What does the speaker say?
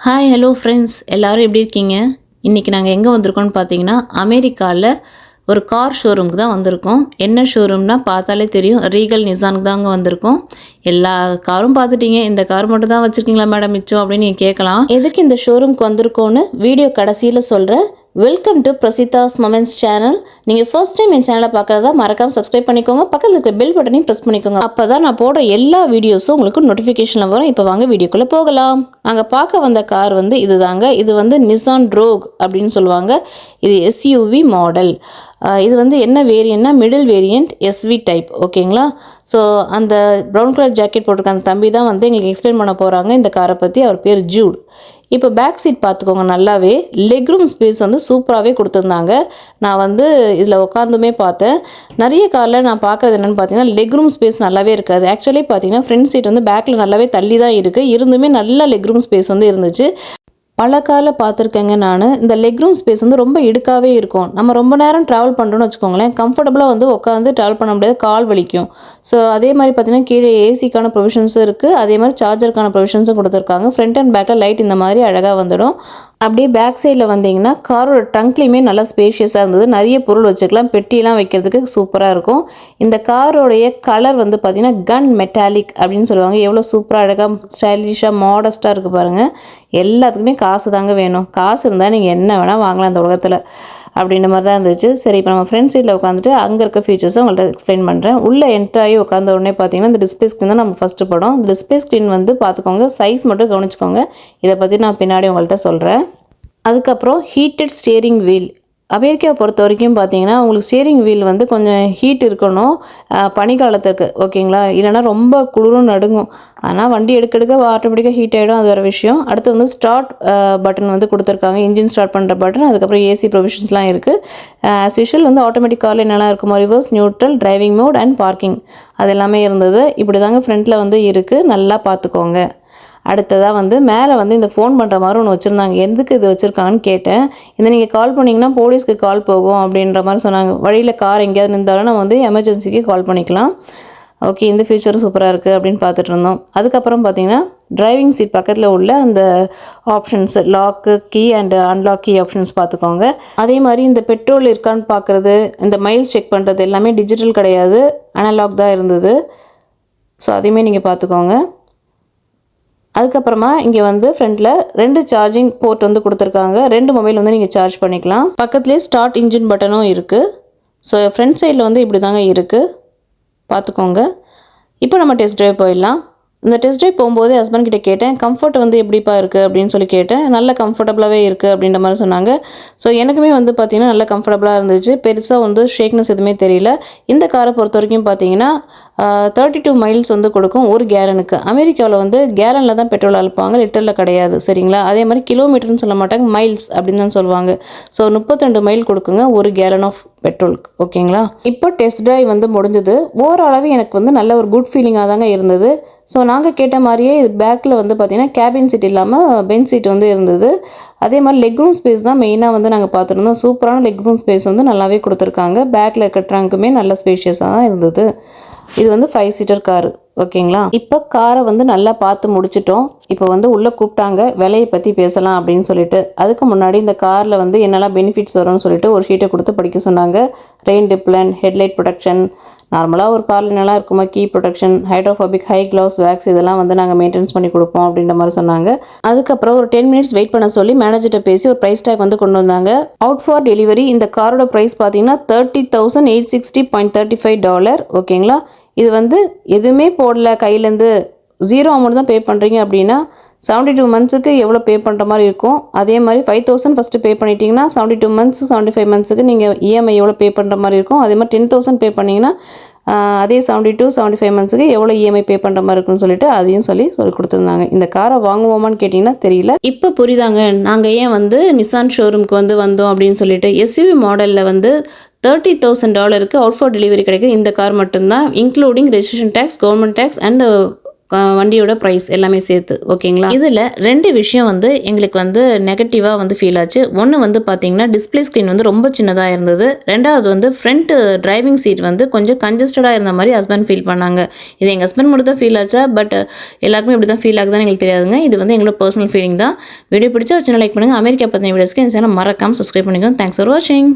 Hi hello friends, எல்லோரும் எப்படி இருக்கீங்க? இன்றைக்கி நாங்கள் எங்கே வந்திருக்கோம்னு பார்த்தீங்கன்னா, அமெரிக்காவில் ஒரு கார் ஷோரூமுக்கு தான் வந்திருக்கோம். என்ன ஷோரூம்னா பார்த்தாலே தெரியும், ரீகல் நிசானுக்கு தாங்க வந்திருக்கோம். எல்லா காரும் பார்த்துட்டீங்க, இந்த கார் மட்டும் தான் வச்சுருக்கீங்களா மேடம் மிச்சம் அப்படின்னு நீங்கள் கேட்கலாம். எதுக்கு இந்த ஷோரூமுக்கு வந்திருக்கோன்னு வீடியோ கடைசியில் சொல்கிறேன். Welcome to Prasitha's moments channel. நீங்கள் ஃபர்ஸ்ட் டைம் என் சேனலை பார்க்குறதா மறக்காமல் சப்ஸ்கிரைப் பண்ணிக்கோங்க. பக்கத்தில் இருக்கிற பெல் பட்டனையும் ப்ரெஸ் பண்ணிக்கோங்க. அப்போ தான் நான் போடுற எல்லா வீடியோஸும் உங்களுக்கு நோட்டிஃபிகேஷனில் வரும். இப்போ வாங்க வீடியோக்குள்ளே போகலாம். நாங்கள் பார்க்க வந்த கார் வந்து இது தாங்க. இது வந்து நிசான் ரோக் அப்படின்னு சொல்லுவாங்க. இது எஸ்யூவி மாடல். இது வந்து என்ன வேரியண்ட்னா மிடில் வேரியண்ட் எஸ்வி டைப். ஓகேங்களா? ஸோ அந்த ப்ரௌன் கலர் ஜாக்கெட் போட்டிருக்க அந்த தம்பி தான் வந்து எங்களுக்கு எக்ஸ்பிளைன் பண்ண போகிறாங்க இந்த காரை பற்றி. அவர் பேர் ஜூட். இப்போ பேக் சீட் பார்த்துக்கோங்க, நல்லாவே லெக் ரூம் ஸ்பேஸ் வந்து சூப்பராகவே கொடுத்துருந்தாங்க. நான் வந்து இதில் உட்காந்துமே பார்த்தேன். நிறைய காரில் நான் பார்க்குறது என்னென்னு பார்த்தீங்கன்னா, லெக் ரூம் ஸ்பேஸ் நல்லாவே இருக்காது. ஆக்சுவலி பார்த்தீங்கன்னா ஃப்ரண்ட் சீட் வந்து பேக்கில் நல்லாவே தள்ளி தான் இருக்குது. இருந்துமே நல்ல லெக் ரூம் ஸ்பேஸ் வந்து இருந்துச்சு. பல காரில் பார்த்துருக்கேங்க நான். இந்த லெக் ரூம் ஸ்பேஸ் வந்து ரொம்ப இடுக்காவே இருக்கும். நம்ம ரொம்ப நேரம் ட்ராவல் பண்ணுறோன்னு வச்சுக்கோங்களேன், கம்ஃபர்டபுளாக வந்து உட்காந்து ட்ராவல் பண்ண முடியாது, கால் வலிக்கும். ஸோ அதே மாதிரி பார்த்தீங்கன்னா கீழே ஏசிக்கான ப்ரொவிஷன்ஸும் இருக்குது. அதே மாதிரி சார்ஜருக்கான ப்ரொவிஷன்ஸும் கொடுத்துருக்காங்க. ஃப்ரண்ட் அண்ட் பேக்கில் லைட் இந்த மாதிரி அழகாக வந்துடும். அப்படியே பேக் சைடில் வந்தீங்கன்னா காரோட ட்ரங்க்லேயுமே நல்லா ஸ்பேஷியஸாக இருந்தது. நிறைய பொருள் வச்சுக்கலாம், பெட்டியெல்லாம் வைக்கிறதுக்கு சூப்பராக இருக்கும். இந்த காரோடைய கலர் வந்து பார்த்திங்கன்னா கன் மெட்டாலிக் அப்படின்னு சொல்லுவாங்க. எவ்வளோ சூப்பராக அழகாக ஸ்டைலிஷாக மாடஸ்ட்டாக இருக்குது பாருங்கள். எல்லாத்துக்குமே காசு தாங்க வேணும். காசு இருந்தால் நீங்கள் என்ன வேணால் வாங்கலாம் இந்த உலகத்தில் அப்படின்ற மாதிரி தான் இருந்துச்சு. சரி, இப்போ நம்ம ஃப்ரெண்ட் சீட்டில் உட்காந்துட்டு அங்கே இருக்க ஃபீச்சர்ஸை உங்கள்கிட்ட எக்ஸ்பிளைன் பண்ணுறேன். உள்ளே என்ட்ராகி உட்காந்த உடனே பார்த்தீங்கன்னா இந்த டிஸ்பிளே ஸ்க்ரீன் தான் நம்ம ஃபஸ்ட்டு படம். இந்த டிஸ்பிளே ஸ்க்ரீன் வந்து பார்த்துக்கோங்க, சைஸ் மட்டும் கவனிச்சுக்கோங்க. இதை பற்றி நான் பின்னாடி உங்கள்கிட்ட சொல்கிறேன். அதுக்கப்புறம் ஹீட்டட் ஸ்டியரிங் வீல். அமெரிக்காவை பொறுத்த வரைக்கும் பார்த்தீங்கன்னா உங்களுக்கு ஸ்டியரிங் வீல் வந்து கொஞ்சம் ஹீட் இருக்கணும் பனிக்காலத்துக்கு. ஓகேங்களா? இல்லைனா ரொம்ப குளிரும் நடுங்கும். ஆனால் வண்டி எடுக்க ஆட்டோமேட்டிக்காக ஹீட் ஆகிடும், அது வேறு விஷயம். அடுத்து வந்து ஸ்டார்ட் பட்டன் வந்து கொடுத்துருக்காங்க, இன்ஜின் ஸ்டார்ட் பண்ணுற பட்டன். அதுக்கப்புறம் ஏசி ப்ரொவிஷன்ஸ்லாம் இருக்குது. ஆஸ் யூஷுவல் வந்து ஆட்டோமேட்டிக் காரில் என்னெல்லாம் இருக்குமோ reverse, neutral, driving mode and parking அது எல்லாமே இருந்தது. இப்படி தாங்க ஃப்ரண்ட்டில் வந்து இருக்குது, நல்லா பார்த்துக்கோங்க. அடுத்ததாக வந்து மேலே வந்து இந்த ஃபோன் பண்ணுற மாதிரி ஒன்று வச்சுருந்தாங்க. எதுக்கு இது வச்சுருக்காங்கன்னு கேட்டேன். இந்த நீங்கள் கால் பண்ணிங்கன்னா போலீஸ்க்கு கால் போகும் அப்படின்ற மாதிரி சொன்னாங்க. வழியில் கார் எங்கேயாவது நின்றாலும் நம்ம வந்து எமர்ஜென்சிக்கு கால் பண்ணிக்கலாம். ஓகே, இந்த ஃபியூச்சரும் சூப்பராக இருக்குது அப்படின்னு பார்த்துட்டு இருந்தோம். அதுக்கப்புறம் பார்த்தீங்கன்னா டிரைவிங் சீட் பக்கத்தில் உள்ள அந்த options, lock key and unlock key options பார்த்துக்கோங்க. அதே மாதிரி இந்த பெட்ரோல் இருக்கான்னு பார்க்குறது, இந்த மைல்ஸ் செக் பண்ணுறது எல்லாமே டிஜிட்டல் கிடையாது, அனலாக் தான் இருந்தது. ஸோ அதையுமே நீங்கள் பார்த்துக்கோங்க. அதுக்கப்புறமா இங்கே வந்து ஃப்ரண்ட்டில் 2 சார்ஜிங் போர்ட் வந்து கொடுத்துருக்காங்க. 2 மொபைல் வந்து நீங்கள் சார்ஜ் பண்ணிக்கலாம். பக்கத்துலேயே ஸ்டார்ட் இன்ஜின் பட்டனும் இருக்குது. ஸோ ஃப்ரண்ட் சைடில் வந்து இப்படி தாங்க இருக்குது, பார்த்துக்கோங்க. இப்போ நம்ம டெஸ்ட் ட்ரைவ் போயிடலாம். இந்த டெஸ்ட் ட்ரைவ் போகும்போது ஹஸ்பண்ட் கிட்டே கேட்டேன், கம்ஃபர்ட் வந்து எப்படிப்பா இருக்குது அப்படின்னு சொல்லி கேட்டேன். நல்ல கம்ஃபர்டபுளாகவே இருக்குது அப்படின்ற மாதிரி சொன்னாங்க. ஸோ எனக்குமே வந்து பார்த்திங்கன்னா நல்ல கம்ஃபர்டபுளாக இருந்துச்சு. பெருசாக வந்து ஷேக்னஸ் எதுவுமே தெரியல. இந்த காரை பொறுத்த வரைக்கும் பார்த்தீங்கன்னா 32 மைல்ஸ் வந்து கொடுக்கும் ஒரு கேலனுக்கு. அமெரிக்காவில் வந்து கேலனில் தான் பெட்ரோல் அழுப்பாங்க, லிட்டரில் கிடையாது. சரிங்களா? அதே மாதிரி கிலோமீட்டர்னு சொல்ல மாட்டாங்க, மைல்ஸ் அப்படின்னு தான் சொல்லுவாங்க. ஸோ 32 மைல் கொடுக்குங்க ஒரு கேலன் ஆஃப் பெட்ரோலுக்கு. ஓகேங்களா? இப்போ டெஸ்ட் ட்ரைவ் வந்து முடிஞ்சது. ஓவராலாகவே எனக்கு வந்து நல்ல ஒரு குட் ஃபீலிங்காக தாங்க இருந்தது. ஸோ நாங்கள் கேட்ட மாதிரியே இது பேக்கில் வந்து பார்த்திங்கன்னா கேபின் சீட் இல்லாமல் பெஞ்ச் சீட் வந்து இருந்தது. அதே மாதிரி லெக் ரூம் ஸ்பேஸ் தான் மெயினாக வந்து நாங்கள் பார்த்துருந்தோம். சூப்பரான லெக் ரூம் ஸ்பேஸ் வந்து நல்லாவே கொடுத்துருக்காங்க. பேக்கில் இருக்க ட்ரங்க்குமே நல்ல ஸ்பேஷியஸாக தான் இருந்தது. இது வந்து 5 சீட்டர் காரு. ஓகேங்களா? இப்போ காரை வந்து நல்லா பார்த்து முடிச்சிட்டோம். இப்போ வந்து உள்ளே கூப்பிட்டாங்க, விலையை பற்றி பேசலாம் அப்படின்னு சொல்லிட்டு. அதுக்கு முன்னாடி இந்த காரில் வந்து என்னெல்லாம் பெனிஃபிட்ஸ் வரும்னு சொல்லிட்டு ஒரு ஷீட்டை கொடுத்து படிக்க சொன்னாங்க. ரெயின் டிப்ளன், ஹெட்லைட் ப்ரொடெக்ஷன், நார்மலாக ஒரு காரில் என்னெல்லாம் இருக்குமா, key protection, hydrophobic, high gloss, wax இதெல்லாம் வந்து நாங்கள் மெயின்டெனன்ஸ் பண்ணி கொடுப்போம் அப்படின்ற மாதிரி சொன்னாங்க. அதுக்கப்புறம் ஒரு 10 மினிட்ஸ் வெயிட் பண்ண சொல்லி மேனேஜர்கிட்ட பேசி ஒரு ப்ரைஸ் டேக் வந்து கொண்டு வந்தாங்க. அவுட் ஃபார் டெலிவரி இந்த காரோட ப்ரைஸ் பார்த்தீங்கன்னா $30,860.35. ஓகேங்களா? இது வந்து எதுவுமே போடல, கையிலேருந்து 0 அமௌண்ட் தான் பே பண்ணுறீங்க அப்படின்னா 72 மந்த்ஸுக்கு எவ்வளோ பே பண்ணுற மாதிரி இருக்கும். அதே மாதிரி 5,000 ஃபஸ்ட்டு பே பண்ணிட்டீங்கன்னா 72 மந்த்ஸ் 75 மந்த்ஸுக்கு நீங்கள் இஎம்ஐ எவ்வளோ பே பண்ணுற மாதிரி இருக்கும். அதே மாதிரி 10,000 பே பண்ணிங்கன்னா அதே 75 மந்த்ஸுக்கு எவ்வளோ இஎம்ஐ பே பண்ணுற மாதிரி இருக்குன்னு சொல்லிட்டு அதையும் சொல்லி கொடுத்துருந்தாங்க. இந்த காரை வாங்குவோமான்னு கேட்டிங்கன்னா தெரியல. இப்போ புரியுதாங்க நாங்கள் ஏன் வந்து நிசான் ஷோரூமுக்கு வந்து வந்தோம் அப்படின்னு சொல்லிட்டு. எஸ்யூவி மாடலில் வந்து $30,000 அவுட் ஃபார் டெலிவரி கிடைக்குது. இந்த கார் மட்டும்தான், including registration tax, government tax and வண்டியோட ப்ரைஸ் எல்லாமே சேர்த்து. ஓகேங்களா? இதில் 2 விஷயம் வந்து எங்களுக்கு வந்து நெகட்டிவாக வந்து ஃபீல் ஆச்சு. ஒன்று வந்து பார்த்தீங்கன்னா டிஸ்பிளே ஸ்க்ரீன் வந்து ரொம்ப சின்னதாக இருந்தது. 2வது வந்து ஃப்ரண்ட் டிரைவிங் சீட் வந்து கொஞ்சம் கன்ஜஸ்டடாக இருந்த மாதிரி ஹஸ்பண்ட் ஃபீல் பண்ணாங்க. இது எங்கள் ஹஸ்பண்ட் மட்டும் தான் ஃபீல் ஆச்சா, பட் எல்லாருக்குமே இப்படி தான் ஃபீல் ஆகுதான்னு எங்களுக்கு தெரியாதுங்க. இது வந்து எங்களோட பர்சனல் ஃபீலிங் தான். வீடியோ பிடிச்சா ஒரு சின்ன லைக் பண்ணுங்கள். அமெரிக்கா பற்றின வீடியோஸ்க்கு இந்த சேனல் மறக்காமல் சப்ஸ்கிரைப் பண்ணிக்கோங்க. தேங்க்ஸ் ஃபார் வாட்சிங்.